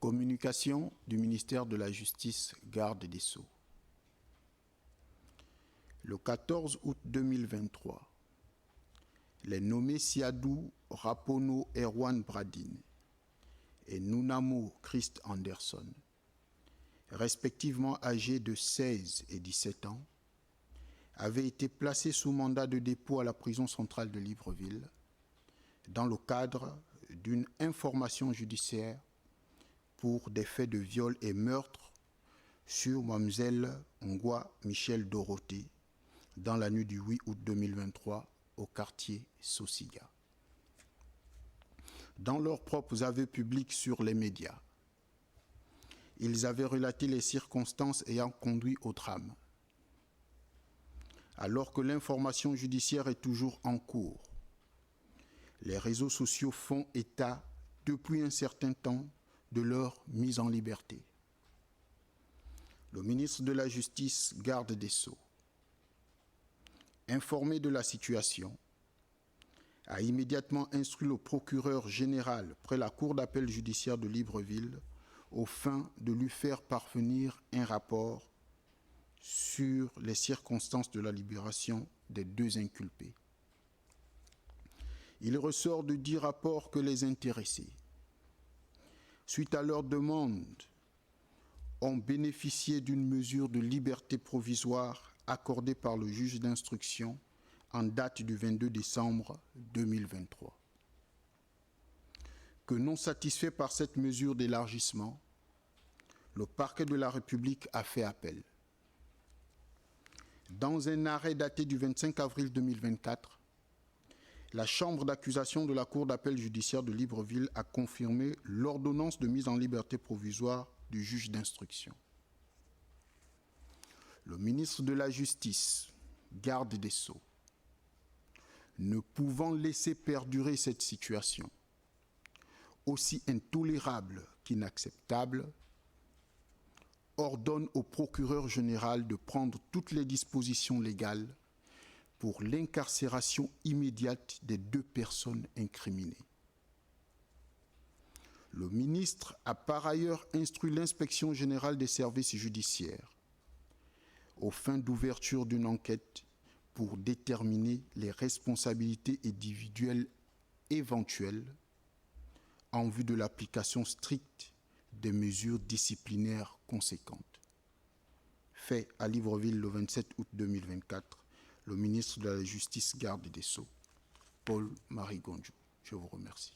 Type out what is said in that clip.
Communication du ministère de la Justice, garde des Sceaux. Le 14 août 2023, les nommés Siadou Rapono Erwan Bradine et Nunamo Christ Anderson, respectivement âgés de 16 et 17 ans, avaient été placés sous mandat de dépôt à la prison centrale de Libreville dans le cadre d'une information judiciaire pour des faits de viol et meurtre sur Mlle Ngwa Michel Dorothée dans la nuit du 8 août 2023 au quartier Sosiga. Dans leurs propres aveux publics sur les médias, ils avaient relaté les circonstances ayant conduit au drame. Alors que l'information judiciaire est toujours en cours, les réseaux sociaux font état depuis un certain temps de leur mise en liberté. Le ministre de la Justice, garde des Sceaux, informé de la situation, a immédiatement instruit le procureur général près la cour d'appel judiciaire de Libreville aux fins de lui faire parvenir un rapport sur les circonstances de la libération des deux inculpés. Il ressort de 10 rapports que les intéressés, suite à leur demande, ont bénéficié d'une mesure de liberté provisoire accordée par le juge d'instruction en date du 22 décembre 2023. Que non satisfait par cette mesure d'élargissement, le parquet de la République a fait appel. Dans un arrêt daté du 25 avril 2024, la chambre d'accusation de la cour d'appel judiciaire de Libreville a confirmé l'ordonnance de mise en liberté provisoire du juge d'instruction. Le ministre de la Justice, garde des Sceaux, ne pouvant laisser perdurer cette situation, aussi intolérable qu'inacceptable, ordonne au procureur général de prendre toutes les dispositions légales pour l'incarcération immédiate des deux personnes incriminées. Le ministre a par ailleurs instruit l'inspection générale des services judiciaires aux fins d'ouverture d'une enquête pour déterminer les responsabilités individuelles éventuelles en vue de l'application stricte des mesures disciplinaires conséquentes. Fait à Libreville le 27 août 2024, le ministre de la Justice, garde des Sceaux, Paul-Marie Gondjou. Je vous remercie.